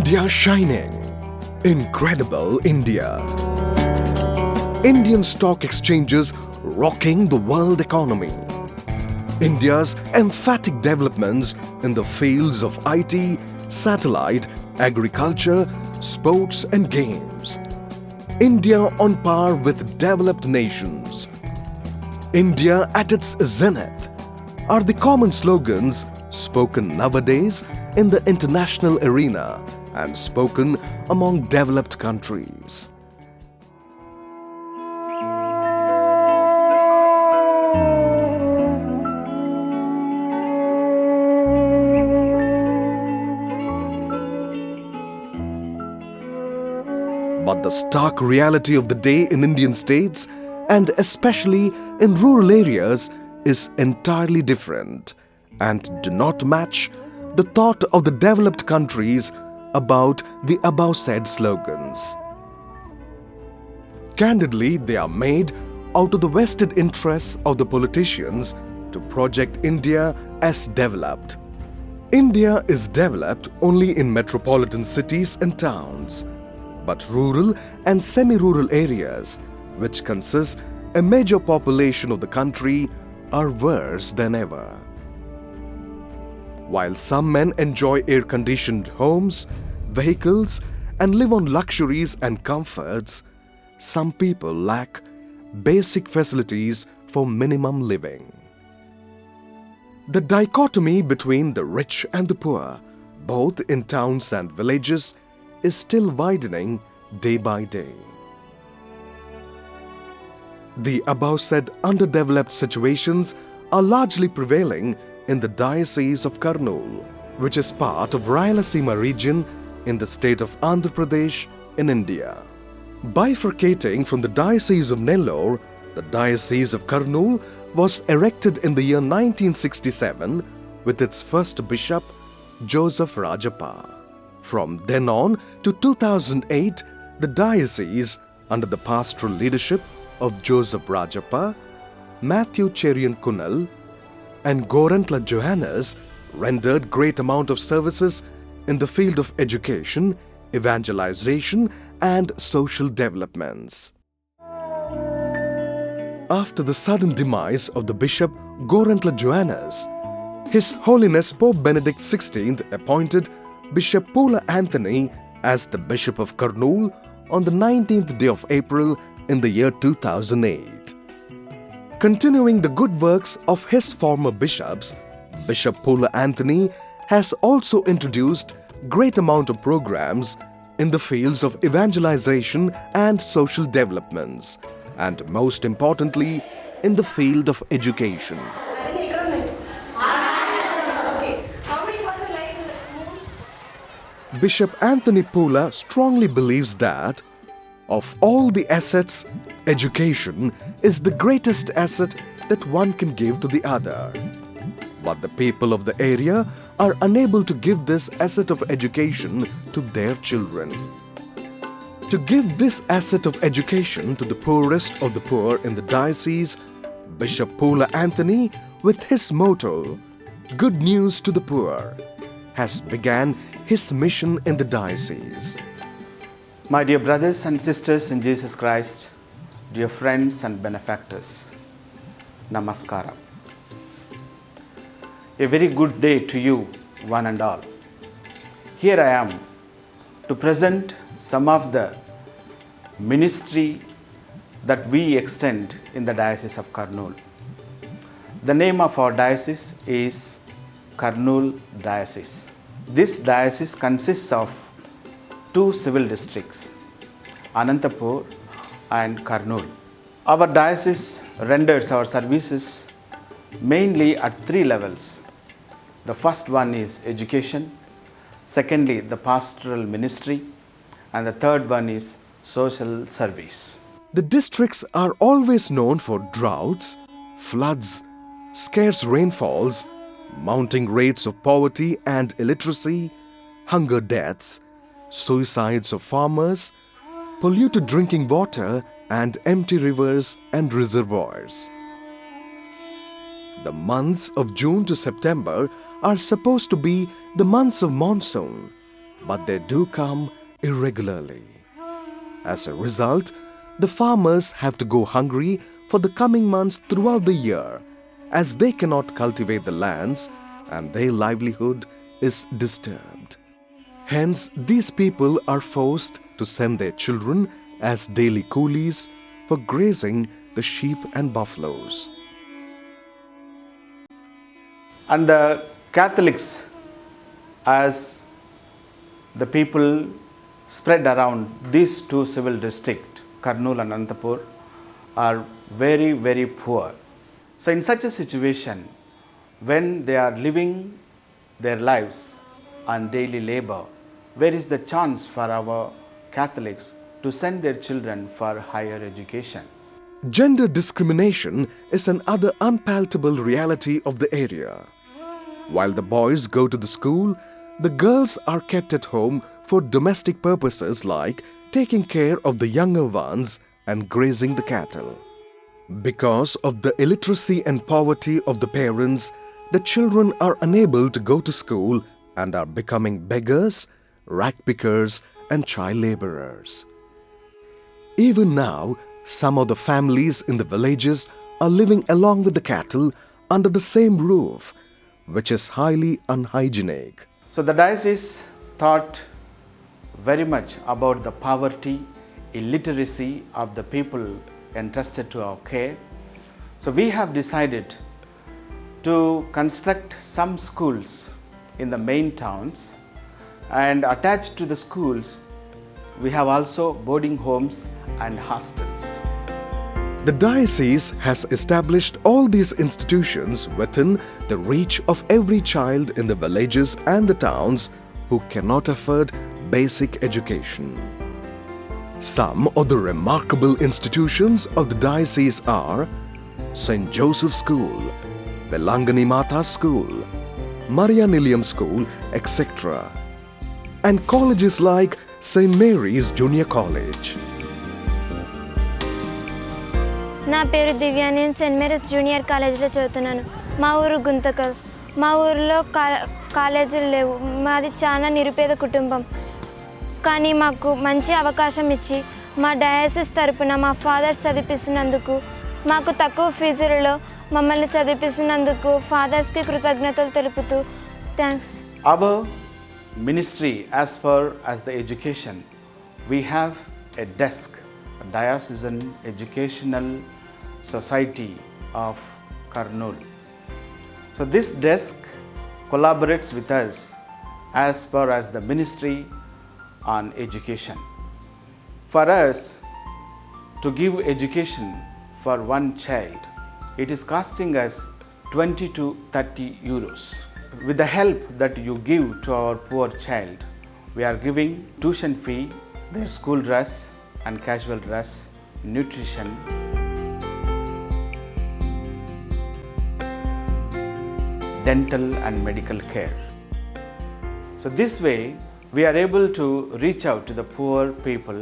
India shining. Incredible India. Indian stock exchanges rocking the world economy. India's emphatic developments in the fields of IT, satellite, agriculture, sports and games. India on par with developed nations. India at its zenith are the common slogans spoken nowadays in the international arena and spoken among developed countries. But the stark reality of the day in Indian states, and especially in rural areas, is entirely different and do not match the thought of the developed countries about the above said slogans. Candidly, they are made out of the vested interests of the politicians to project India as developed. India is developed only in metropolitan cities and towns, but rural and semi-rural areas, which consist a major population of the country, are worse than ever. While some men enjoy air-conditioned homes, vehicles, and live on luxuries and comforts, some people lack basic facilities for minimum living. The dichotomy between the rich and the poor, both in towns and villages, is still widening day by day. The above said underdeveloped situations are largely prevailing in the Diocese of Kurnool, which is part of Rayalaseema region in the state of Andhra Pradesh in India. Bifurcating from the Diocese of Nellore, the Diocese of Kurnool was erected in the year 1967 with its first bishop, Joseph Rajappa. From then on to 2008, the diocese, under the pastoral leadership of Joseph Rajappa, Matthew Cherian Kunal, and Gorantla Johannes, rendered great amount of services in the field of education, evangelization, and social developments. After the sudden demise of the Bishop Gorantla Johannes, His Holiness Pope Benedict XVI appointed Bishop Pula Anthony as the Bishop of Kurnool on the 19th day of April in the year 2008. Continuing the good works of his former bishops, Bishop Pula Anthony has also introduced great amount of programs in the fields of evangelization and social developments, and most importantly, in the field of education. Bishop Anthony Pula strongly believes that, of all the assets, education is the greatest asset that one can give to the other. But the people of the area are unable to give this asset of education to their children. To give this asset of education to the poorest of the poor in the diocese, Bishop Pula Anthony, with his motto, "Good News to the Poor," has began his mission in the diocese. My dear brothers and sisters in Jesus Christ, dear friends and benefactors, Namaskaram. A very good day to you, one and all. Here I am to present some of the ministry that we extend in the Diocese of Kurnool. The name of our diocese is Kurnool Diocese. This diocese consists of two civil districts, Anantapur and Kurnool. Our diocese renders our services mainly at three levels. The first one is education, secondly the pastoral ministry, and the third one is social service. The districts are always known for droughts, floods, scarce rainfalls, mounting rates of poverty and illiteracy, hunger deaths, suicides of farmers, polluted drinking water, and empty rivers and reservoirs. The months of June to September are supposed to be the months of monsoon, but they do come irregularly. As a result, the farmers have to go hungry for the coming months throughout the year, as they cannot cultivate the lands and their livelihood is disturbed. Hence, these people are forced to send their children as daily coolies for grazing the sheep and buffaloes. And the Catholics, as the people spread around these two civil districts, Kurnool and Anantapur, are very, very poor. So in such a situation, when they are living their lives on daily labor, where is the chance for our Catholics to send their children for higher education? Gender discrimination is another unpalatable reality of the area. While the boys go to the school, the girls are kept at home for domestic purposes like taking care of the younger ones and grazing the cattle. Because of the illiteracy and poverty of the parents, the children are unable to go to school and are becoming beggars, rag pickers, and child laborers. Even now, some of the families in the villages are living along with the cattle under the same roof, which is highly unhygienic. So the diocese thought very much about the poverty, illiteracy of the people entrusted to our care. So we have decided to construct some schools in the main towns, and attached to the schools we have also boarding homes and hostels. The diocese has established all these institutions within the reach of every child in the villages and the towns who cannot afford basic education. Some of the remarkable institutions of the diocese are St. Joseph School, Velangani Mata School, Maria Nilium School, etc., and colleges like St. Mary's Junior College. నా పేరు దివ్య. నేను Saint Mary's junior కాలేజీలో చదువుతున్నాను. మా ఊరు గుంతకల్. మా ఊరిలో కాలేజీలు లేవు. మాది చాలా నిరుపేద కుటుంబం. కానీ మాకు మంచి అవకాశం ఇచ్చి మా డయాసిస్ తరపున మా ఫాదర్స్ చదివిస్తున్నందుకు, మాకు తక్కువ ఫీజులలో మమ్మల్ని చదివిస్తున్నందుకు ఫాదర్స్కి కృతజ్ఞతలు తెలుపుతూ thanks. Our ministry, as far as the education, we have a desk, a diocesan educational society of Kurnool. So this desk collaborates with us as far as the ministry on education. For us to give education for one child, it is costing us 20 to 30 euros. With the help that you give to our poor child, we are giving tuition fee, their school dress and casual dress, nutrition, dental and medical care. So this way we are able to reach out to the poor people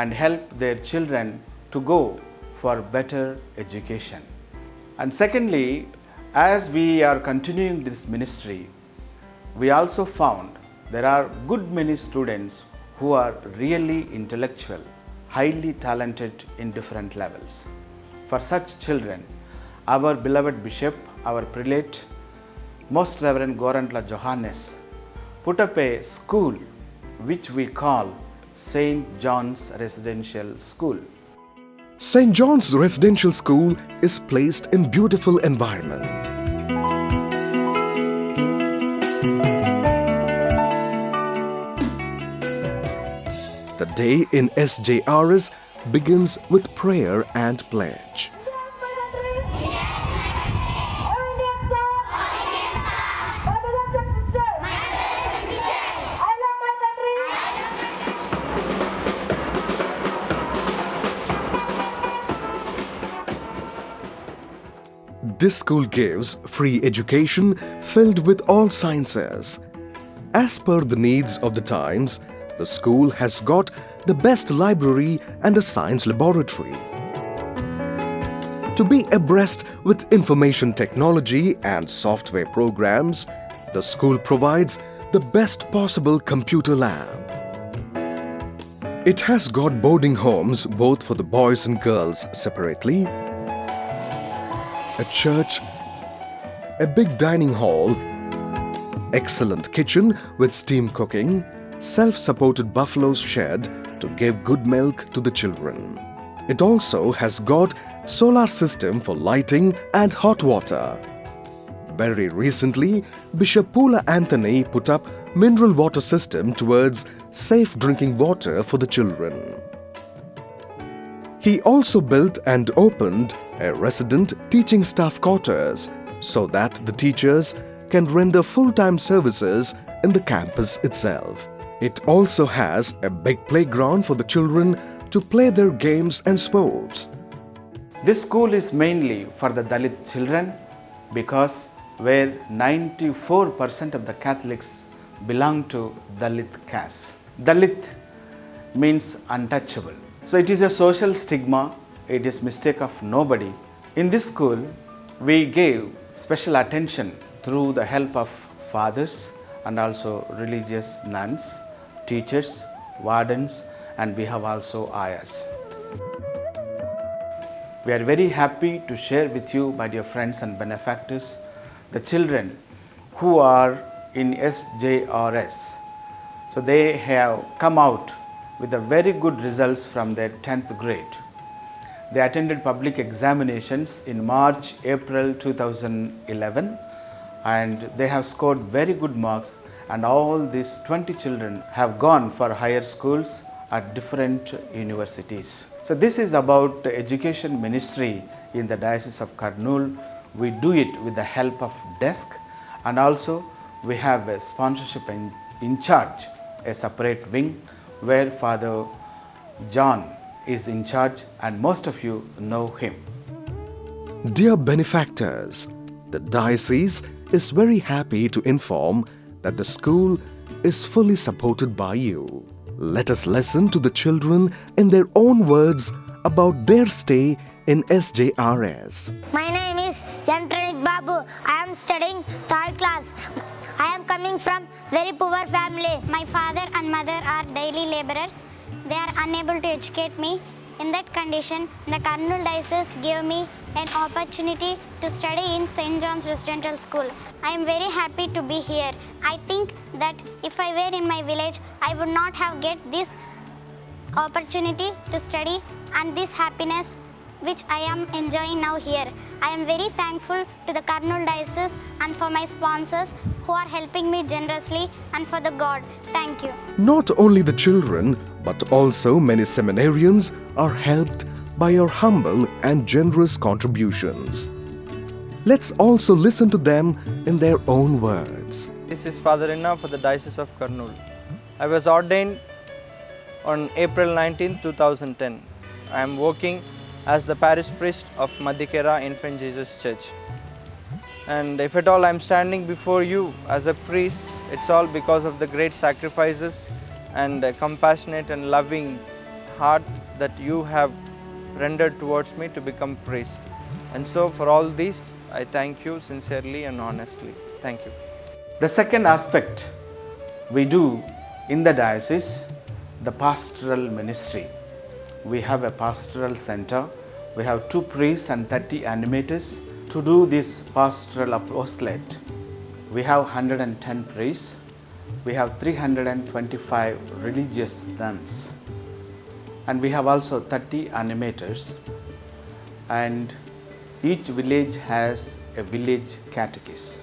and help their children to go for better education. And secondly, as we are continuing this ministry, we also found there are good many students who are really intellectual, highly talented in different levels. For such children, our beloved bishop, our prelate, Most Reverend Gorantla Johannes, put up a school which we call St. John's Residential School. St. John's Residential School is placed in beautiful environment. The day in SJRS begins with prayer and pledge. This school gives free education filled with all sciences. As per the needs of the times, the school has got the best library and a science laboratory. To be abreast with information technology and software programs, the school provides the best possible computer lab. It has got boarding homes both for the boys and girls separately, a church, a big dining hall, excellent kitchen with steam cooking, self-supported buffalo's shed to give good milk to the children. It also has got solar system for lighting and hot water. Very recently, Bishop Pula Anthony put up mineral water system towards safe drinking water for the children. He also built and opened a resident teaching staff quarters so that the teachers can render full-time services in the campus itself. It also has a big playground for the children to play their games and sports. This school is mainly for the Dalit children because where 94% of the Catholics belong to Dalit caste. Dalit means untouchable. So it is a social stigma, it is mistake of nobody. In this school, we gave special attention through the help of fathers and also religious nuns, teachers, wardens, and we have also ayahs. We are very happy to share with you, my dear friends and benefactors, the children who are in SJRS. So they have come out with the very good results from their 10th grade. They attended public examinations in March, April 2011 and they have scored very good marks, and all these 20 children have gone for higher schools at different universities. So this is about the education ministry in the Diocese of Kurnool. We do it with the help of desk, and also we have a sponsorship in charge, a separate wing where Father John is in charge, and most of you know him. Dear benefactors, the diocese is very happy to inform that the school is fully supported by you. Let us listen to the children in their own words about their stay in SJRS. My name is Yantranik Babu. I am studying 3rd class. I am coming from very poor family. My father and mother are daily laborers. They are unable to educate me. In that condition, the Kurnool Diocese gave me an opportunity to study in St. John's Residential School. I am very happy to be here. I think that if I were in my village, I would not have get this opportunity to study and this happiness which I am enjoying now here. I am very thankful to the Kurnool Diocese and for my sponsors who are helping me generously, and for the God. Thank you. Not only the children, but also many seminarians are helped by your humble and generous contributions. Let's also listen to them in their own words. This is Father-in-law for the Diocese of Kurnool. I was ordained on April 19, 2010. I am working as the parish priest of Madikera Infant Jesus Church. And if at all I am standing before you as a priest, it's all because of the great sacrifices and compassionate and loving heart that you have rendered towards me to become priest. And so for all these, I thank you sincerely and honestly. Thank you. The second aspect we do in the diocese, the pastoral ministry. We have a pastoral center. We have 2 priests and 30 animators to do this pastoral apostolate. We have 110 priests. We have 325 religious nuns. And we have also 30 animators. And each village has a village catechist.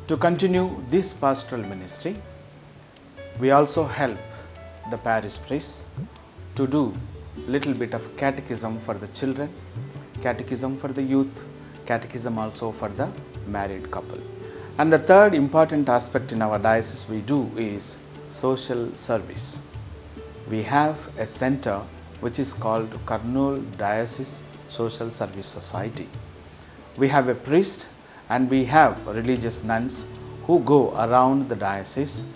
To continue this pastoral ministry, we also help the parish priests to do little bit of catechism for the children, catechism for the youth, catechism also for the married couple. And the third important aspect in our diocese we do is social service. We have a center which is called Kurnool Diocese Social Service Society. We have a priest and we have religious nuns who go around the diocese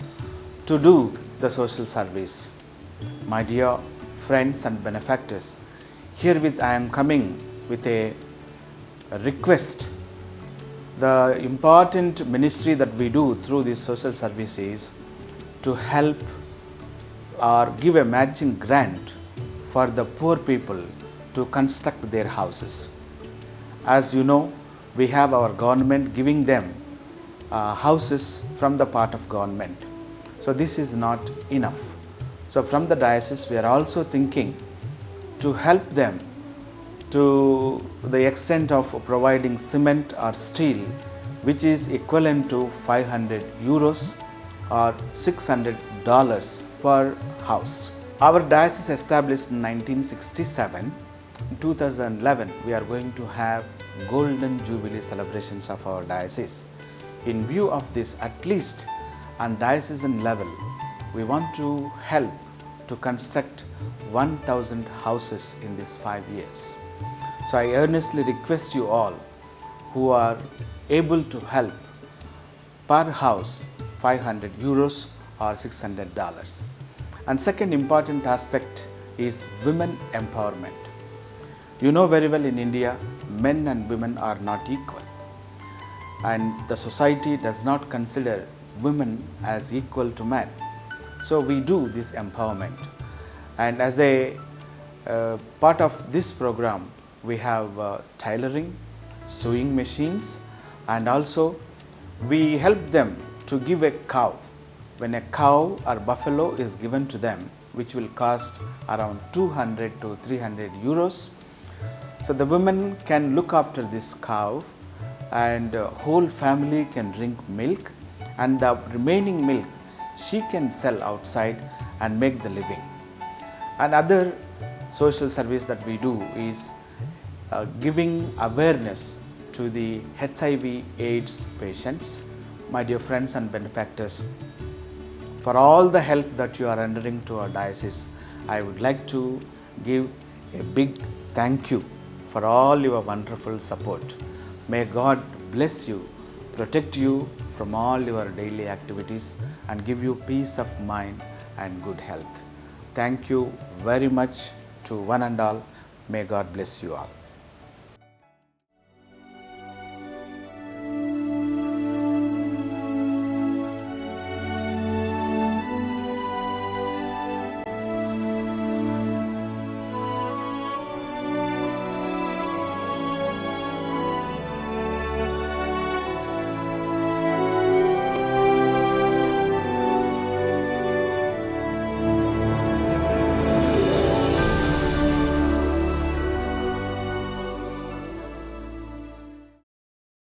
to do the social service. My dear friends and benefactors, herewith I am coming with a request The important ministry that we do through this social service is to help or give a matching grant for the poor people to construct their houses. As you know, we have our government giving them houses from the part of government. So this is not enough. So from the diocese, we are also thinking to help them to the extent of providing cement or steel, which is equivalent to 500 euros or $600 per house. Our diocese established in 1967. In 2011, we are going to have Golden Jubilee celebrations of our diocese. In view of this, at least on diocesan level, we want to help to construct 1,000 houses in these 5 years. So I earnestly request you all who are able to help per house 500 euros or $600. And second important aspect is women empowerment. You know very well, in India, men and women are not equal, and the society does not consider women as equal to men. So we do this empowerment, and as a part of this program, we have tailoring, sewing machines, and also we help them to give a cow. When a cow or buffalo is given to them, which will cost around 200 to 300 euros, so the women can look after this cow, and whole family can drink milk, and the remaining milk she can sell outside and make the living. Another social service that we do is giving awareness to the HIV AIDS patients. My dear friends and benefactors, for all the help that you are rendering to our diocese, I would like to give a big thank you for all your wonderful support. May God bless you, protect you from all your daily activities, and give you peace of mind and good health. Thank you very much to one and all. May God bless you all.